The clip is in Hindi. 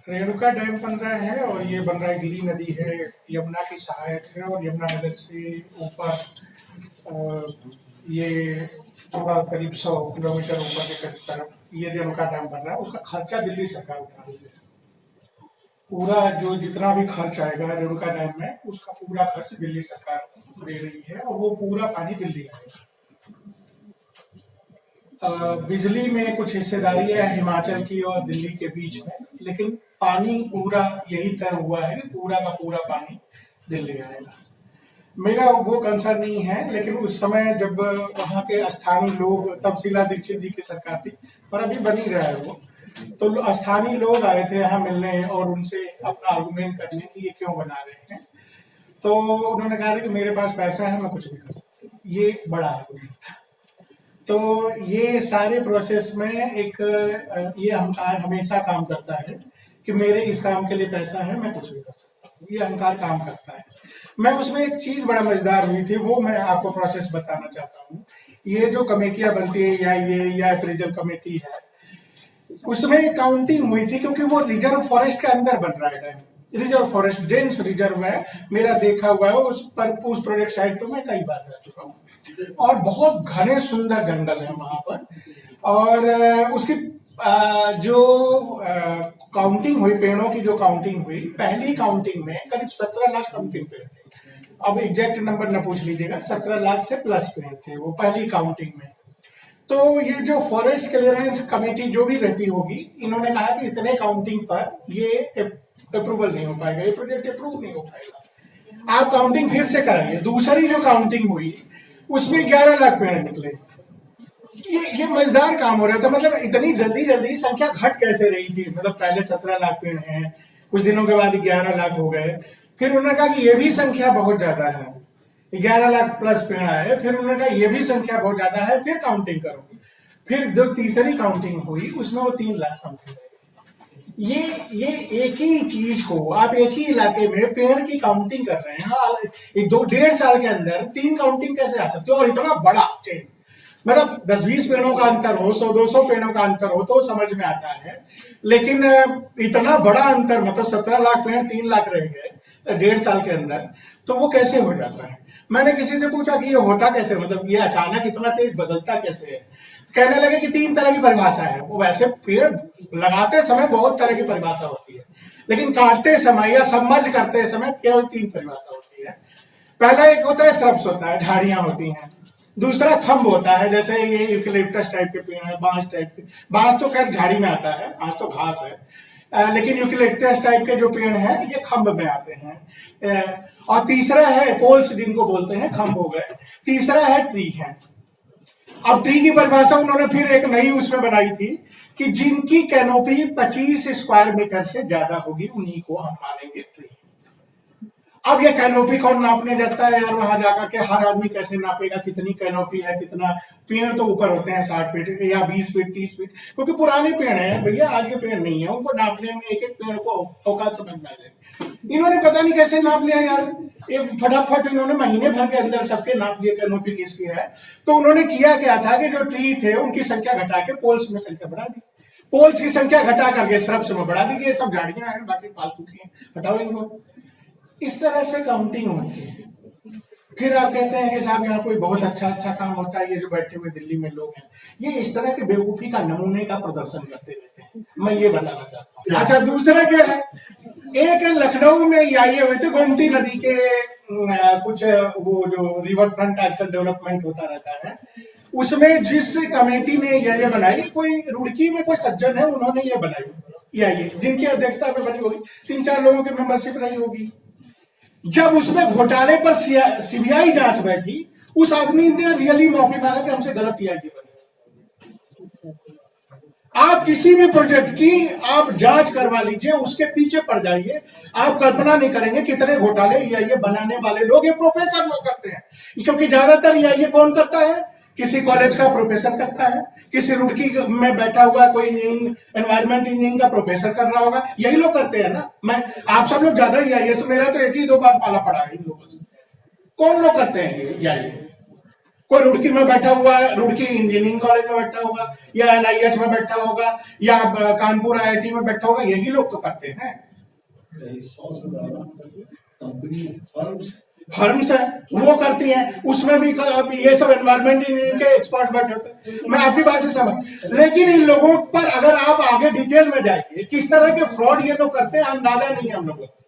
रेणुका डैम बन रहा है और ये बन रहा है, गिरी नदी है, यमुना की सहायक है और यमुना नगर से ऊपर ये थोड़ा करीब 100 किलोमीटर ऊपर के तरफ ये रेणुका डैम बन रहा है। उसका खर्चा दिल्ली सरकार उठा रही है। पूरा जो जितना भी खर्च आएगा रेणुका डैम में, उसका पूरा खर्च दिल्ली सरकार दे रही है और वो पूरा पानी दिल्ली आएगा। बिजली में कुछ हिस्सेदारी है हिमाचल की और दिल्ली के बीच में, लेकिन पानी पूरा यही तय हुआ है कि पूरा का पूरा पानी दिल्ली आएगा। मेरा वो कंसर्न नहीं है, लेकिन उस समय जब वहाँ के स्थानीय लोग, तब शीला दीक्षित जी की सरकार थी और अभी बन ही रहा है वो, तो स्थानीय लोग आए थे यहाँ मिलने और उनसे अपना आर्गुमेंट करने कि ये क्यों बना रहे हैं। तो उन्होंने कहा था कि मेरे पास पैसा है, मैं कुछ भी कर सकता हूँ। ये बड़ा आर्गुमेंट था। तो ये सारे प्रोसेस में एक ये अहंकार हमेशा काम करता है कि मेरे इस काम के लिए पैसा है, मैं कुछ भी कर सकता हूँ। ये अहंकार काम करता है। मैं उसमें एक चीज बड़ा मजेदार हुई थी, वो मैं आपको प्रोसेस बताना चाहता हूँ। ये जो कमेटियां बनती है या अप्रेजल कमेटी है, उसमें काउंटिंग हुई थी, क्योंकि वो रिजर्व फॉरेस्ट के अंदर बन रहा है। रिजर्व फॉरेस्ट, डेंस रिजर्व है, मेरा देखा हुआ है उस पर। उस प्रोजेक्ट साइट पर मैं कई बार जा चुका हूँ और बहुत घने सुंदर जंगल है वहां पर। और उसकी जो काउंटिंग हुई, पेड़ों की जो काउंटिंग हुई, पहली काउंटिंग में करीब 17 लाख समथिंग पेड़ थे। अब एग्जैक्ट नंबर न पूछ लीजिएगा, 17 लाख से प्लस पेड़ थे वो पहली काउंटिंग में। तो ये जो फॉरेस्ट क्लियरेंस कमेटी जो भी रहती होगी, इन्होंने कहा कि इतने काउंटिंग पर ये अप्रूवल नहीं हो पाएगा, ये प्रोजेक्ट अप्रूव नहीं हो पाएगा, आप काउंटिंग फिर से कराइए। दूसरी जो काउंटिंग हुई उसमें 11 लाख पेड़ निकले। ये मजेदार काम हो रहा था। मतलब इतनी जल्दी जल्दी संख्या घट कैसे रही थी? मतलब पहले 17 लाख पेड़ हैं, कुछ दिनों के बाद 11 लाख हो गए, फिर उन्होंने कहा कि ये भी संख्या बहुत ज्यादा है, 11 लाख प्लस पेड़ आए, फिर उन्होंने कहा ये भी संख्या बहुत ज्यादा है, फिर काउंटिंग करो। फिर जो तीसरी काउंटिंग हुई उसमें वो 3 लाख समथिंग रहे। ये एक ही चीज को आप एक ही इलाके में पेड़ की काउंटिंग कर रहे हैं, एक 2-1.5 साल के अंदर 3 काउंटिंग कैसे आ सकती है? और इतना बड़ा चेंज, मतलब 10-20 पेड़ों का अंतर हो, 100-200 पेड़ों का अंतर हो तो समझ में आता है, लेकिन इतना बड़ा अंतर, मतलब 17 लाख पेड़ 3 लाख रह गए 1.5 साल के अंदर, तो वो कैसे हो जाता है? मैंने किसी से पूछा कि ये होता कैसे, मतलब ये अचानक इतना तेज बदलता कैसे है? कहने लगे कि 3 तरह की परिभाषा है। वो वैसे पेड़ लगाते समय बहुत तरह की परिभाषा होती है, लेकिन काटते समय या सबमर्ज करते समय केवल 3 परिभाषा होती है। पहला एक होता है श्रब्स, होता है, झाड़ियां होती हैं। दूसरा थंब होता है, जैसे ये यूकेलिप्टस टाइप के पेड़ है, बांस टाइप के। बांस तो खैर झाड़ी में आता है, बांस तो घास है, लेकिन यूकेलिप्टस टाइप के जो पेड़ हैं ये खंभ में आते हैं। और तीसरा है पोल्स, जिनको बोलते हैं, खंभ हो गए। तीसरा है ट्री है। अब ट्री की परिभाषा उन्होंने फिर एक नई उसमें बनाई थी कि जिनकी कैनोपी 25 स्क्वायर मीटर से ज्यादा होगी उन्हीं को हम मानेंगे ट्री। अब ये कैनोपी कौन नापने जाता है यार? वहां जाकर के हर आदमी कैसे नापेगा कितनी कैनोपी है, कितना? पेड़ तो ऊपर होते हैं 60 फीट या 20 फीट 30 फीट, क्योंकि पुराने पेड़ हैं भैया, आज के पेड़ नहीं है। उनको नापने में एक एक पेड़ को औकात समझ में आ जाए। इन्होंने पता नहीं कैसे नाप लिया यार, एक फटाफट इन्होंने महीने भर के अंदर सबके नाप लिए कैनोपी किसकी है। तो उन्होंने किया क्या था कि जो ट्री थे उनकी संख्या घटा के पोल्स में संख्या बढ़ा दी, पोल्स की संख्या घटा करके श्रब्स में बढ़ा दी। ये सब झाड़ियां हैं, बाकी फालतू की हैं, हटाओ इनको। इस तरह से काउंटिंग होती है। फिर आप कहते हैं कि साहब यहाँ कोई बहुत अच्छा अच्छा काम होता है, ये जो बैठे हुए दिल्ली में लोग हैं ये इस तरह के बेवकूफी का नमूने का प्रदर्शन करते रहते हैं। मैं ये बताना चाहता हूँ। अच्छा, दूसरा क्या है, एक लखनऊ में ये आए हुए थे, गोमती नदी के कुछ वो जो रिवर फ्रंट आजकल डेवलपमेंट होता रहता है, उसमें जिस कमेटी ने ये बनाई, कोई रुड़की में कोई सज्जन है, उन्होंने ये बनाई, ये जिनकी अध्यक्षता में बनी होगी, 3-4 लोगों की मेंबरशिप रही होगी। जब उसमें घोटाले पर सीबीआई जांच बैठी, उस आदमी ने रियली माफी मांगा कि हमसे गलत किया बनी। आप किसी भी प्रोजेक्ट की आप जांच करवा लीजिए, उसके पीछे पड़ जाइए, आप कल्पना नहीं करेंगे कितने घोटाले ये बनाने वाले लोग, ये प्रोफेसर लोग करते हैं। क्योंकि ज्यादातर ये कौन करता है? किसी कॉलेज का प्रोफेसर करता है, किसी रुड़की में बैठा हुआ कोई एनवायरमेंट इंजीनियरिंग का प्रोफेसर कर रहा होगा, यही लोग करते हैं ना। मैं आप सब लोग ज्यादा ही आइए, मेरा तो 1 ही 2 बार पाला पड़ा है इन लोगों से। कौन लोग करते हैं ये? कोई रुड़की में बैठा हुआ है, रुड़की इंजीनियरिंग कॉलेज में बैठा होगा, या एनआईएच में बैठा होगा, या कानपुर आईआईटी में बैठा होगा, यही लोग तो करते हैं। 100 से ज्यादा कंपनी फर्म्स है वो करती हैं, उसमें भी ये सब एनवायरमेंट के एक्सपर्ट बैठे होते हैं। मैं आपकी बात से समझ, लेकिन इन लोगों पर अगर आप आगे डिटेल में जाइए किस तरह के फ्रॉड ये लोग करते हैं अंदाजा नहीं है हम लोगों को।